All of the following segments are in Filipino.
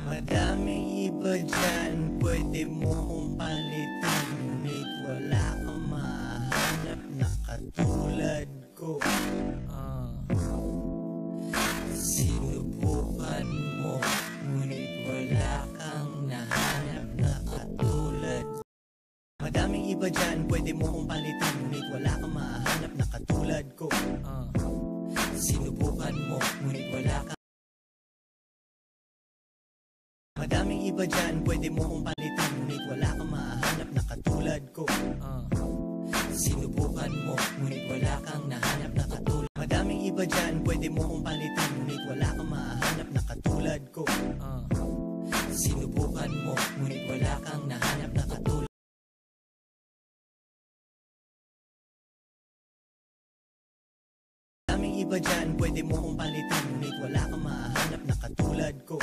Madaming iba dyan, pwede mo kong palitan, ngunit wala kang mahanap na katulad ko. Sinubukan mo, ngunit wala kang nahanap na katulad. Madaming iba dyan, pwede mo kong palitan, ngunit wala kang mahanap na katulad ko. Sinubukan mo, ngunit wala kang. Madaming iba dyan, pwede mo kong palitan, ngunit wala kang mahanap na katulad ko. Sinubukan mo, ngunit wala kang nahanap na katulad. Madaming iba dyan, pwede mo kong palitan, ngunit wala kang mahanap na katulad ko. Sinubukan mo, ngunit wala kang nahanap na katulad. Madaming iba dyan, pwede mo kong palitan, ngunit wala kang mahanap na katulad ko.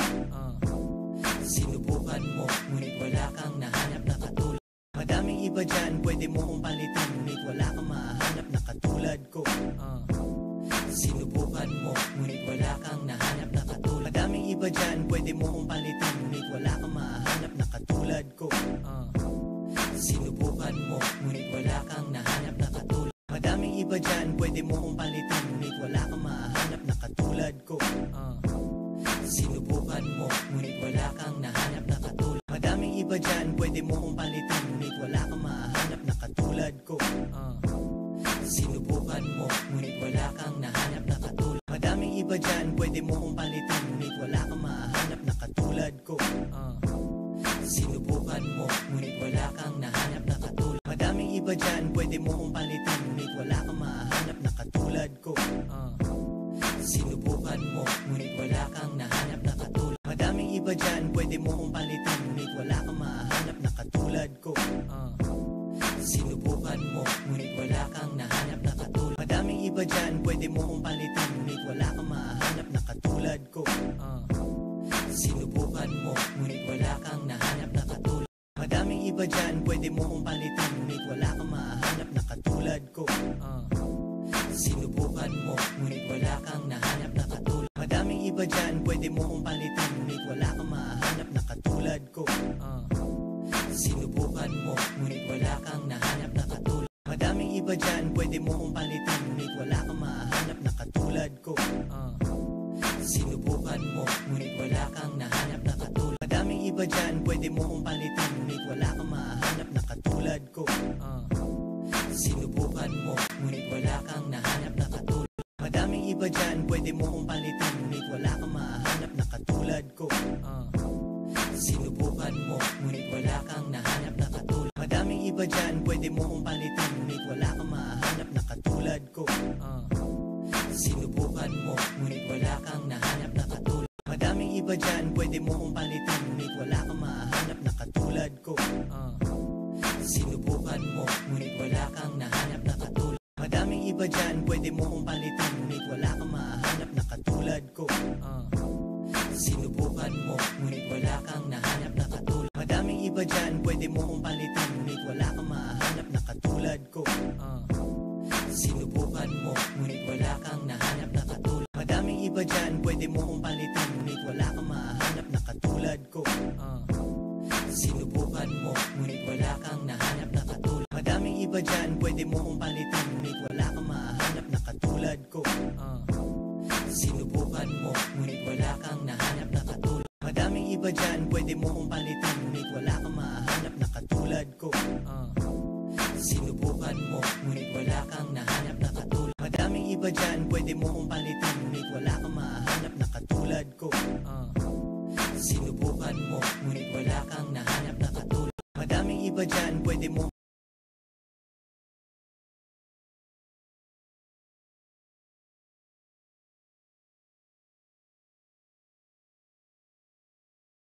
Sinubukan mo, ngunit wala kang nahanap na katulad. Madaming iba dyan, pwede mo kong palitan, ngunit wala kang mahanap na katulad ko. Sinubukan mo, ngunit wala kang nahanap na katulad. Madaming iba dyan, pwede mo kong palitan, ngunit wala kang mahanap na katulad ko. Sinubukan mo, ngunit wala kang nahanap na katulad. Madaming iba dyan, pwede mo kong palitan, ngunit wala kang mahanap na katulad ko. Sinubukan mo, ngunit wala kang nahanap na katulad. Madaming iba dyan, pwede mo kong palitan, ngunit wala kang mahanap na katulad ko. Sinubukan mo, ngunit wala kang nahanap na katulad. Madaming iba dyan, pwede mo kong palitan, ngunit wala kang mahanap na katulad ko. Sinubukan mo, ngunit wala kang nahanap na katulad. Madaming iba dyan, pwede mo kong palitan, ngunit wala kang mahanap na katulad ko. Sinubukan mo, ngunit wala kang nahanap na katulad. Madaming iba dyan, pwede mo kong palitan, ngunit wala kang mahanap na katulad ko. Sinubukan mo, ngunit wala kang nahanap na katulad. Madaming iba dyan, pwede mo kong palitan, ngunit wala kang mahanap na katulad ko. Sinubukan mo, ngunit wala kang nahanap na katulad. Madaming iba dyan, pwede mo kong palitan, ngunit wala kang mahanap na katulad ko. Sinubukan mo, ngunit wala kang nahanap na katulad. Madaming iba dyan, pwede mo kong palitan, ngunit wala kang mahanap na katulad ko. Sinubukan mo, ngunit wala kang nahanap na katulad. Madaming iba dyan, pwede mo kong palitan, ngunit wala kang mahanap na katulad ko. Sinubukan mo, ngunit wala kang nahanap na katulad. Madaming iba dyan, pwede mo kong palitan, ngunit wala kang mahanap na katulad ko. Sinubukan mo, ngunit wala kang nahanap na katulad. Madaming iba dyan, pwede mo kong palitan, ngunit wala kang mahanap na katulad ko. Sinubukan mo, ngunit wala kang nahanap na katulad. Madaming iba dyan, pwede mo kong palitan, ngunit wala kang mahanap na katulad ko. Sinubukan mo, ngunit wala kang nahanap na katulad. Madaming iba dyan, pwede mo kong palitan, ngunit wala kang mahanap na katulad ko. Sinubukan mo, ngunit wala kang nahanap na katulad. Madaming iba dyan, pwede mo kong palitan, ngunit wala kang mahanap na katulad ko. Sinubukan mo, ngunit wala kang nahanap na katulad. Madaming iba dyan, pwede mo kong palitan, ngunit wala kang mahanap na katulad ko. Sinubukan mo, ngunit wala kang nahanap na katulad. Madaming iba dyan, pwede mo kong palitan, ngunit wala kang mahanap na katulad ko. Sinubukan mo, ngunit wala kang nahanap na katulad. Madaming iba dyan, pwede mo kong palitan,